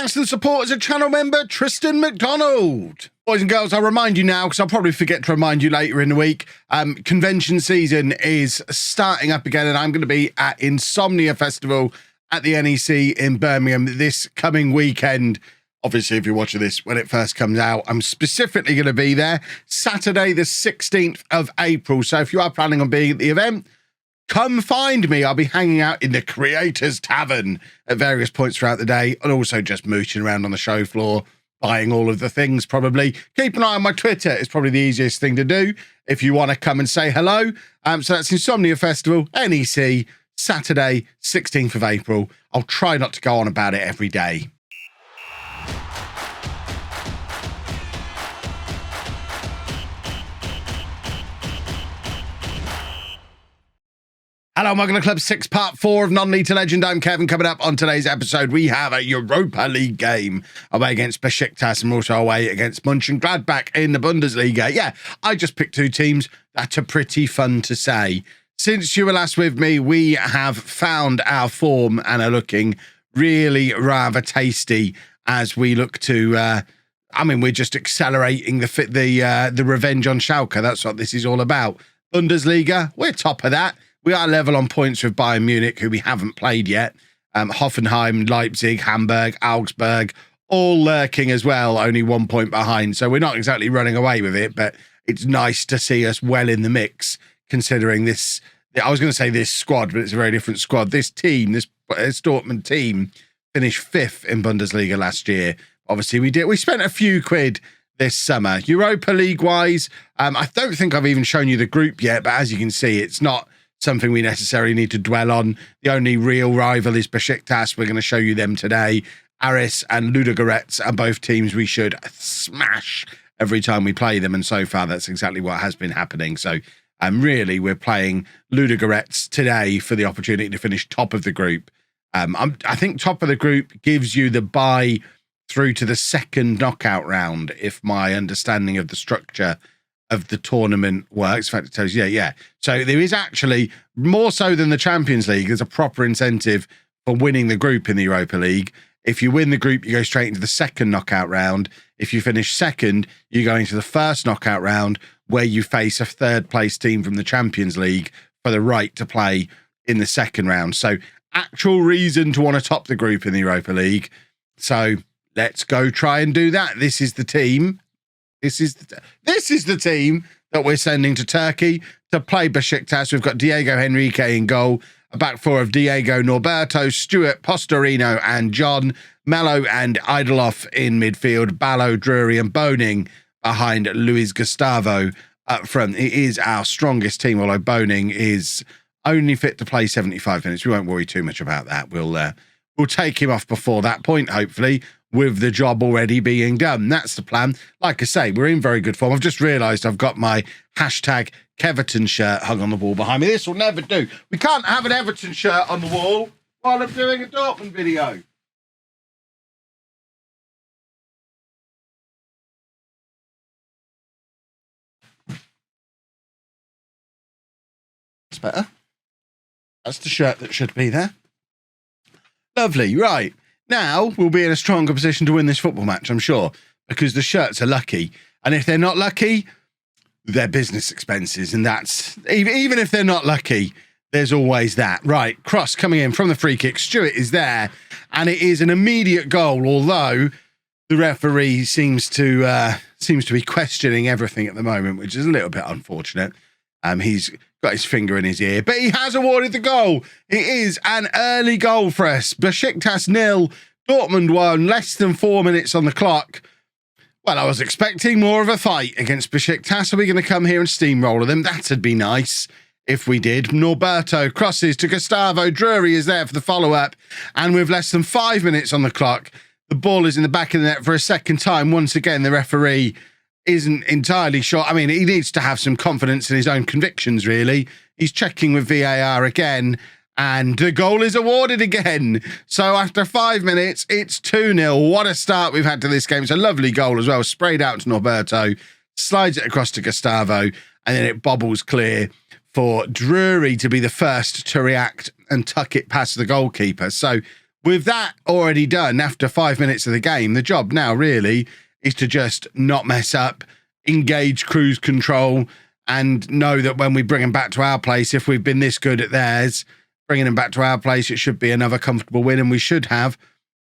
Thanks to the support as a channel member, Tristan McDonald. Boys and girls, I'll remind you now, because I'll probably forget to remind you later in the week, convention season is starting up again, and I'm going to be at Insomnia Festival at the NEC in Birmingham this coming weekend. Obviously, if you're watching this when it first comes out, I'm specifically going to be there Saturday, the 16th of April. So if you are planning on being at the event, come find me. I'll be hanging out in the Creators Tavern at various points throughout the day, and also just mooching around on the show floor, buying all of the things probably. Keep an eye on my Twitter. It's probably the easiest thing to do if you want to come and say hello. So that's Insomnia Festival, NEC, Saturday, 16th of April. I'll try not to go on about it every day. Hello, welcome to Club 6, Part 4 of Non-League to Legend. I'm Kevin. Coming up on today's episode, we have a Europa League game away against Besiktas and we're also away against Mönchengladbach in the Bundesliga. Yeah, I just picked two teams that are pretty fun to say. Since you were last with me, we have found our form and are looking really rather tasty as we look to... we're just accelerating the revenge on Schalke. That's what this is all about. Bundesliga, we're top of that. We are level on points with Bayern Munich, who we haven't played yet. Hoffenheim, Leipzig, Hamburg, Augsburg, all lurking as well, only 1 point behind. So we're not exactly running away with it, but it's nice to see us well in the mix, considering this, I was going to say this squad, but it's a very different squad. This team, this Dortmund team, finished 5th in Bundesliga last year. Obviously, we spent a few quid this summer. Europa League-wise, I don't think I've even shown you the group yet, but as you can see, it's not something we necessarily need to dwell on. The only real rival is Besiktas. We're going to show you them today. Aris and Ludogorets are both teams we should smash every time we play them, and so far that's exactly what has been happening. So really, we're playing Ludogorets today for the opportunity to finish top of the group. I think top of the group gives you the bye through to the second knockout round, if my understanding of the structure of the tournament works. In fact, it tells you, yeah. So there is actually, more so than the Champions League, there's a proper incentive for winning the group in the Europa League. If you win the group, you go straight into the second knockout round. If you finish second, you go into the first knockout round, where you face a third place team from the Champions League for the right to play in the second round. So actual reason to want to top the group in the Europa League. So let's go try and do that. This is the team. This is the team that we're sending to Turkey to play Besiktas. We've got Diego Henrique in goal, a back four of Diego, Norberto, Stuart, Postorino and John, Mello and Idoloff in midfield, Ballo, Drury and Boning behind Luis Gustavo up front. It is our strongest team, although Boning is only fit to play 75 minutes. We won't worry too much about that. We'll take him off before that point, hopefully, with the job already being done. That's the plan. Like I say, we're in very good form. I've just realised I've got my hashtag Keverton shirt hung on the wall behind me. This will never do. We can't have an Everton shirt on the wall while I'm doing a Dortmund video. That's better. That's the shirt that should be there. Lovely, right. Now we'll be in a stronger position to win this football match, I'm sure, because the shirts are lucky. And if they're not lucky, they're business expenses. And that's, even if they're not lucky, there's always that. Right, cross coming in from the free kick. Stuart is there, and it is an immediate goal, although the referee seems to be questioning everything at the moment, which is a little bit unfortunate. He's got his finger in his ear, but he has awarded the goal. It is an early goal for us. Besiktas 0, Dortmund 1, less than 4 minutes on the clock. Well, I was expecting more of a fight against Besiktas. Are we going to come here and steamroller them? That'd be nice if we did. Norberto crosses to Gustavo. Drury is there for the follow-up. And with less than 5 minutes on the clock, the ball is in the back of the net for a second time. Once again, the referee isn't entirely sure. I mean, he needs to have some confidence in his own convictions, really. He's checking with VAR again, and the goal is awarded again. So after 5 minutes, it's 2-0. What a start we've had to this game. It's a lovely goal as well. Sprayed out to Norberto, slides it across to Gustavo, and then it bobbles clear for Drury to be the first to react and tuck it past the goalkeeper. So with that already done after 5 minutes of the game, the job now really is to just not mess up, engage cruise control, and know that when we bring them back to our place, if we've been this good at theirs, bringing them back to our place, it should be another comfortable win, and we should have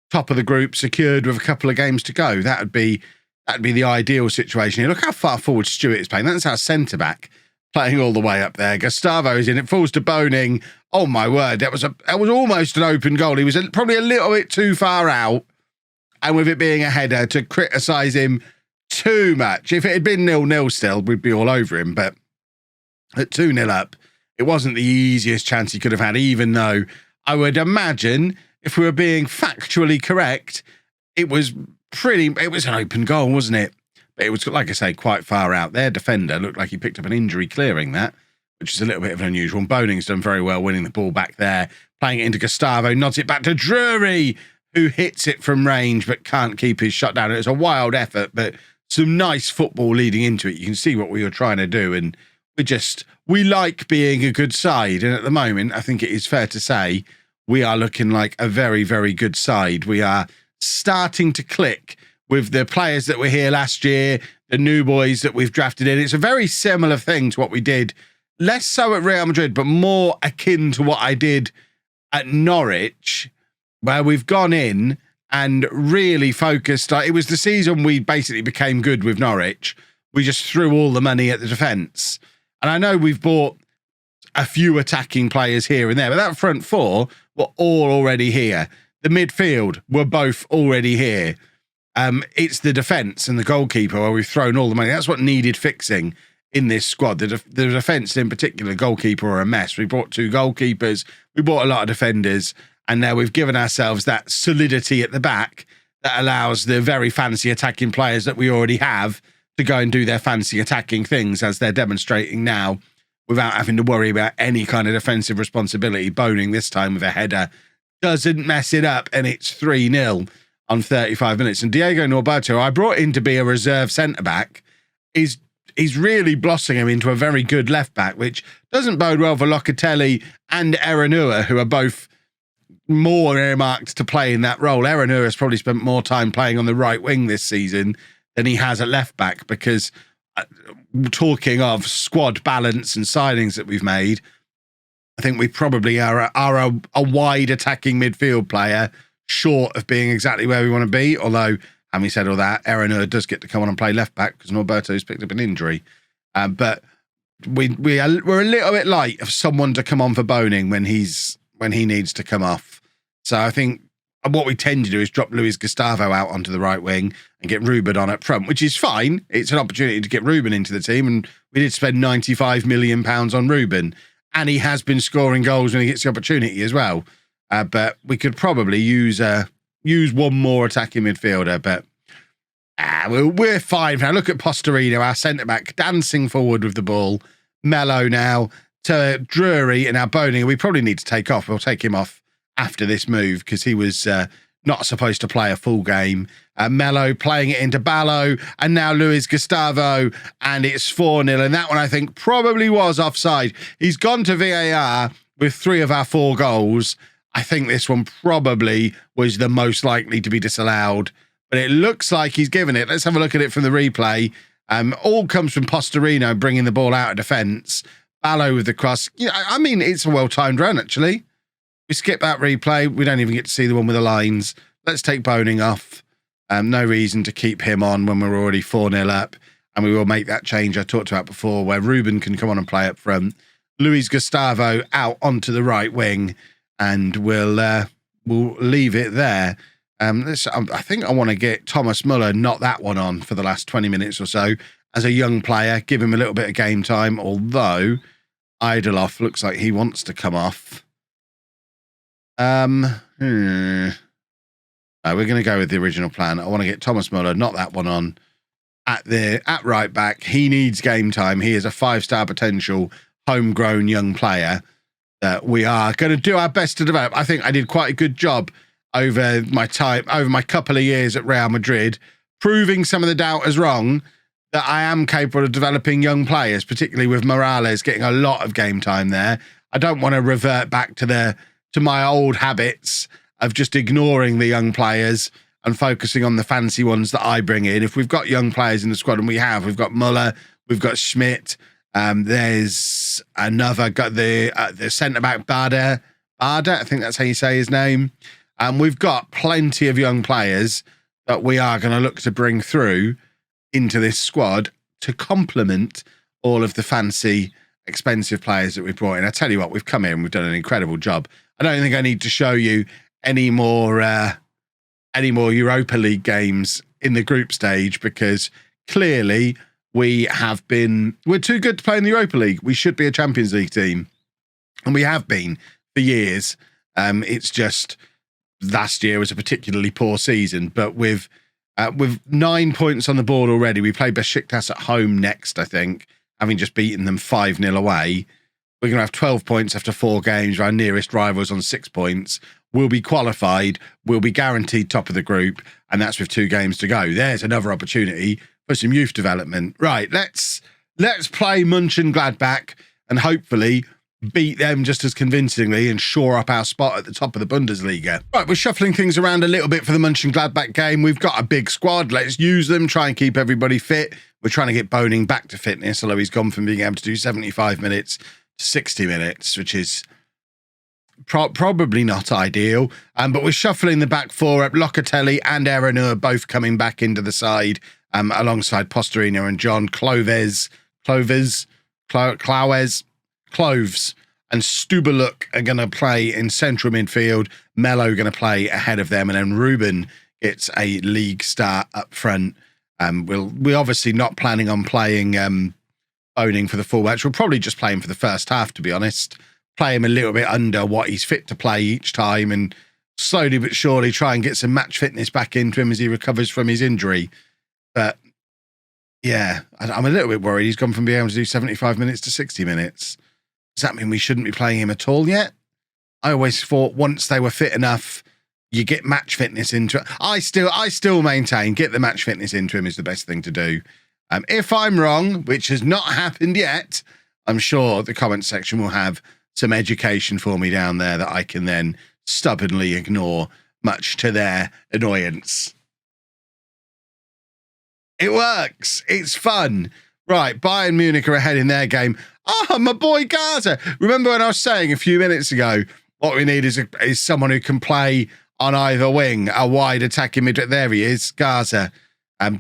top of the group secured with a couple of games to go. That'd be the ideal situation. Look how far forward Stewart is playing. That's our centre-back playing all the way up there. Gustavo's in. It falls to Boning. Oh, my word. That was almost an open goal. He was probably a little bit too far out. And with it being a header, to criticise him too much. If it had been 0-0 still, we'd be all over him. But at 2-0 up, it wasn't the easiest chance he could have had, even though I would imagine, if we were being factually correct, it was an open goal, wasn't it? But it was, like I say, quite far out. Their defender looked like he picked up an injury clearing that, which is a little bit of an unusual. And Boning's done very well winning the ball back there, playing it into Gustavo, nods it back to Drury, who hits it from range but can't keep his shot down. It was a wild effort, but some nice football leading into it. You can see what we were trying to do, and we like being a good side. And at the moment, I think it is fair to say we are looking like a very, very good side. We are starting to click with the players that were here last year, the new boys that we've drafted in. It's a very similar thing to what we did, less so at Real Madrid, but more akin to what I did at Norwich, where we've gone in and really focused. It was the season we basically became good with Norwich. We just threw all the money at the defence. And I know we've bought a few attacking players here and there, but that front four were all already here. The midfield were both already here. It's the defence and the goalkeeper where we've thrown all the money. That's what needed fixing in this squad. The defence in particular, goalkeeper, are a mess. We bought 2 goalkeepers. We bought a lot of defenders. And now we've given ourselves that solidity at the back that allows the very fancy attacking players that we already have to go and do their fancy attacking things, as they're demonstrating now, without having to worry about any kind of defensive responsibility. Boning this time with a header doesn't mess it up, and it's 3-0 on 35 minutes. And Diego Norberto, I brought in to be a reserve centre-back, is really blossoming him into a very good left-back, which doesn't bode well for Locatelli and Erenua, who are both more earmarked to play in that role. Erenua has probably spent more time playing on the right wing this season than he has at left-back, because talking of squad balance and signings that we've made, I think we probably are a wide attacking midfield player, short of being exactly where we want to be. Although, having said all that, Erenua does get to come on and play left back because Norberto's picked up an injury. But we're a little bit light of someone to come on for Boning when he needs to come off. So I think what we tend to do is drop Luis Gustavo out onto the right wing and get Ruben on up front, which is fine. It's an opportunity to get Ruben into the team, and we did spend £95 million on Ruben, and he has been scoring goals when he gets the opportunity as well. But we could probably use one more attacking midfielder, but we're fine. Now look at Postorino, our centre-back, dancing forward with the ball. Mello now to Drury and our Boning. We probably need to take off. We'll take him off after this move because he was not supposed to play a full game. Mello playing it into Ballo, and now Luis Gustavo, and it's 4-0. And that one, I think, probably was offside. He's gone to VAR with 3 of our 4 goals. I think this one probably was the most likely to be disallowed, but it looks like he's given it. Let's have a look at it from the replay. All comes from Postorino bringing the ball out of defence. Ballo with the cross. Yeah, I mean, it's a well-timed run, actually. We skip that replay. We don't even get to see the one with the lines. Let's take Boning off. No reason to keep him on when we're already 4-0 up. And we will make that change I talked about before, where Ruben can come on and play up front. Luis Gustavo out onto the right wing, and we'll leave it there. I think I want to get Thomas Muller, not that one on for the last 20 minutes or so, as a young player, give him a little bit of game time, although Idoloff looks like he wants to come off. We're going to go with the original plan. I want to get Thomas Muller, not that one on, at right back. He needs game time. He is a 5-star potential homegrown young player that we are going to do our best to develop. I think I did quite a good job over my couple of years at Real Madrid, proving some of the doubters wrong, that I am capable of developing young players, particularly with Morales getting a lot of game time there. I don't want to revert back to my old habits of just ignoring the young players and focusing on the fancy ones that I bring in. If we've got young players in the squad, and we've got Muller, we've got Schmidt, there's another, got the centre-back Bader, I think that's how you say his name. We've got plenty of young players that we are going to look to bring through into this squad to complement all of the fancy, expensive players that we've brought in. I tell you what, we've come in, we've done an incredible job. I don't think I need to show you any more Europa League games in the group stage, because clearly we're too good to play in the Europa League. We should be a Champions League team, and we have been for years. It's just last year was a particularly poor season, but with 9 points on the board already, we play Besiktas at home next, I think, having just beaten them 5-0 away. We're going to have 12 points after 4 games. Our nearest rival's on 6 points. We'll be qualified. We'll be guaranteed top of the group, and that's with 2 games to go. There's another opportunity for some youth development. Right, let's play Mönchengladbach and hopefully beat them just as convincingly and shore up our spot at the top of the Bundesliga. Right, we're shuffling things around a little bit for the Mönchengladbach game. We've got a big squad. Let's use them, try and keep everybody fit. We're trying to get Boning back to fitness, although he's gone from being able to do 75 minutes to 60 minutes, which is probably not ideal. But we're shuffling the back four up. Locatelli and Erenur both coming back into the side, alongside Posterino and John. Cloves, and Stubaluk are going to play in central midfield. Mello going to play ahead of them, and then Ruben gets a league start up front. We're obviously not planning on playing Boning for the full match. We'll probably just play him for the first half, to be honest. Play him a little bit under what he's fit to play each time, and slowly but surely try and get some match fitness back into him as he recovers from his injury. But yeah, I'm a little bit worried. He's gone from being able to do 75 minutes to 60 minutes. Does that mean we shouldn't be playing him at all yet? I always thought once they were fit enough, you get match fitness into it. I still maintain get the match fitness into him is the best thing to do. If I'm wrong, which has not happened yet, I'm sure the comment section will have some education for me down there that I can then stubbornly ignore, much to their annoyance. It works. It's fun. Right, Bayern Munich are ahead in their game. Oh, my boy Gaza. Remember when I was saying a few minutes ago, what we need is someone who can play on either wing, a wide attacking midfield. There he is, Gaza.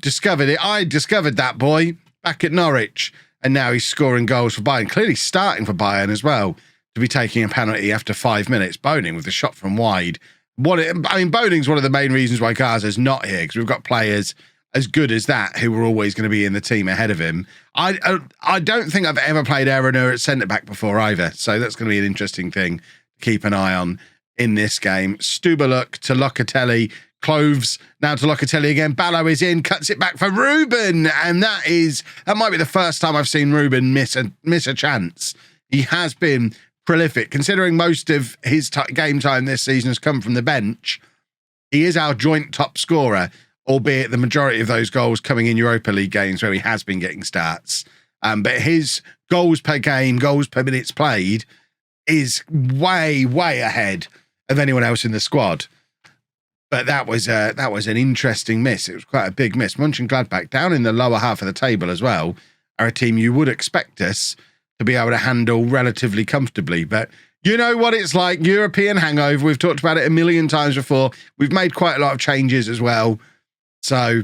Discovered it. I discovered that boy back at Norwich, and now he's scoring goals for Bayern. Clearly starting for Bayern as well, to be taking a penalty after 5 minutes. Boning with the shot from wide. Boning's one of the main reasons why Gaza's not here, because we've got players as good as that who were always going to be in the team ahead of him. I don't think I've ever played Erenur at centre-back before either, so that's going to be an interesting thing to keep an eye on in this game. Stubaluk to Locatelli. Cloves now to Locatelli again. Ballo is in, cuts it back for Ruben, and that might be the first time I've seen Ruben miss a chance. He has been prolific, considering most of his game time this season has come from the bench. He is our joint top scorer, albeit the majority of those goals coming in Europa League games where he has been getting starts. But his goals per game, goals per minutes played is way, way ahead of anyone else in the squad. But that was an interesting miss. It was quite a big miss. Mönchengladbach, down in the lower half of the table as well, are a team you would expect us to be able to handle relatively comfortably. But you know what it's like, European hangover. We've talked about it a million times before. We've made quite a lot of changes as well. So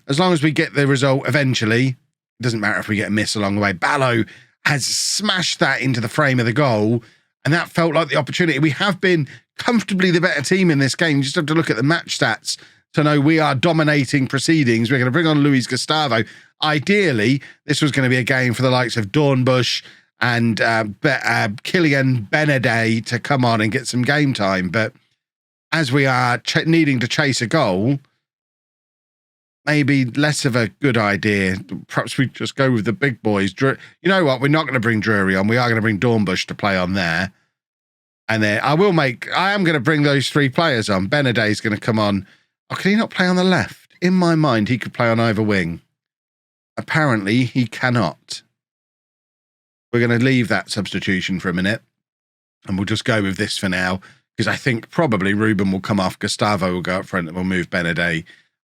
as long as we get the result eventually, it doesn't matter if we get a miss along the way. Ballo has smashed that into the frame of the goal, and that felt like the opportunity. We have been comfortably the better team in this game. You just have to look at the match stats to know we are dominating proceedings. We're going to bring on Luis Gustavo. Ideally, this was going to be a game for the likes of Dornbusch and Kylian Benedet to come on and get some game time. But as we are needing to chase a goal, maybe less of a good idea. Perhaps we just go with the big boys. You know what? We're not going to bring Drury on. We are going to bring Dornbusch to play on there. And then I am going to bring those 3 players on. Benedet's going to come on. Oh, can he not play on the left? In my mind, he could play on either wing. Apparently, he cannot. We're going to leave that substitution for a minute, and we'll just go with this for now. because I think probably Ruben will come off, Gustavo will go up front, and we'll move Benedet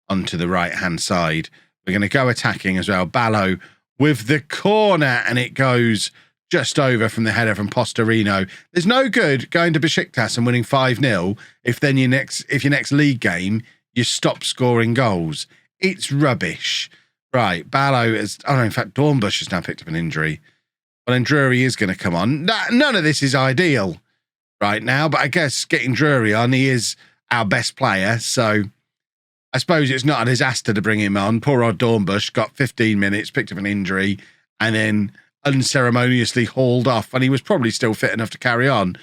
onto the right-hand side. We're going to go attacking as well. Ballo with the corner, and it goes just over from the header from Postorino. There's no good going to Besiktas and winning 5-0 if then your next league game, you stop scoring goals. It's rubbish. Right, Ballo is... Oh, no, in fact, Dornbusch has now picked up an injury. Well, then Drury is going to come on. None of this is ideal right now, but I guess getting Drury on, he is our best player, so I suppose it's not a disaster to bring him on. Poor old Dornbusch got 15 minutes, picked up an injury, and then unceremoniously hauled off, and he was probably still fit enough to carry on.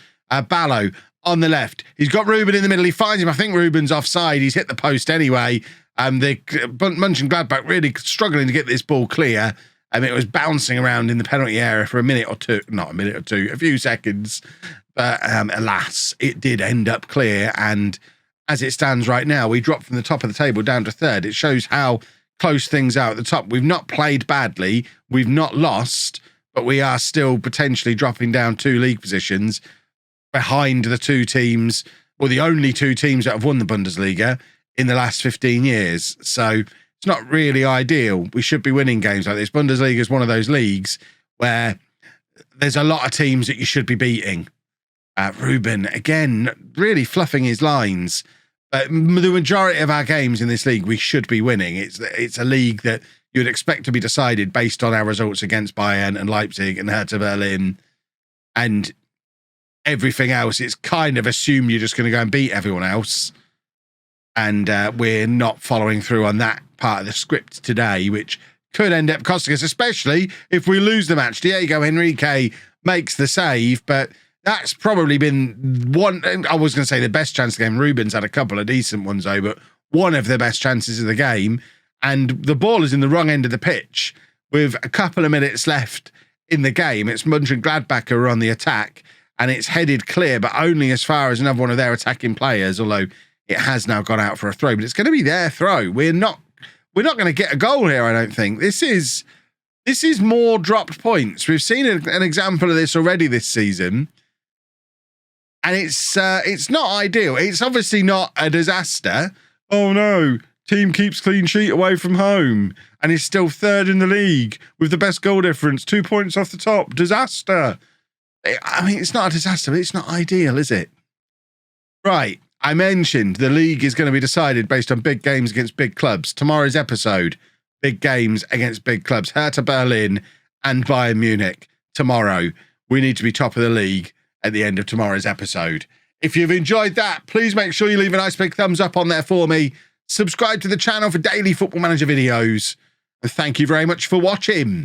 Ballo on the left. He's got Ruben in the middle. He finds him. I think Ruben's offside. He's hit the post anyway. The Mönchengladbach really struggling to get this ball clear. It was bouncing around in the penalty area for a minute or two. Not a minute or two, a few seconds. But alas, it did end up clear. And as it stands right now, we dropped from the top of the table down to third. It shows how close things are at the top. We've not played badly. We've not lost, but we are still potentially dropping down 2 league positions behind the 2 teams, or the only 2 teams that have won the Bundesliga in the last 15 years. So it's not really ideal. We should be winning games like this. Bundesliga is one of those leagues where there's a lot of teams that you should be beating. Ruben, again, really fluffing his lines. The majority of our games in this league, we should be winning. It's a league that you'd expect to be decided based on our results against Bayern and Leipzig and Hertha Berlin and everything else. It's kind of assumed you're just going to go and beat everyone else. And we're not following through on that part of the script today, which could end up costing us, especially if we lose the match. Diego Henrique makes the save, but that's probably been one, I was going to say the best chance of the game. Ruben's had a couple of decent ones, though, but one of the best chances of the game. And the ball is in the wrong end of the pitch with a couple of minutes left in the game. It's Mönchengladbach who are on the attack, and it's headed clear, but only as far as another one of their attacking players, although it has now gone out for a throw, but it's going to be their throw. We're not going to get a goal here, I don't think. This is more dropped points. We've seen an example of this already this season, and it's not ideal. It's obviously not a disaster. Oh no, team keeps clean sheet away from home and is still third in the league with the best goal difference, 2 points off the top. Disaster. I mean, it's not a disaster, but it's not ideal, is it? Right. I mentioned the league is going to be decided based on big games against big clubs. Tomorrow's episode, big games against big clubs. Hertha Berlin and Bayern Munich tomorrow. We need to be top of the league at the end of tomorrow's episode. If you've enjoyed that, please make sure you leave a nice big thumbs up on there for me. Subscribe to the channel for daily Football Manager videos. And thank you very much for watching.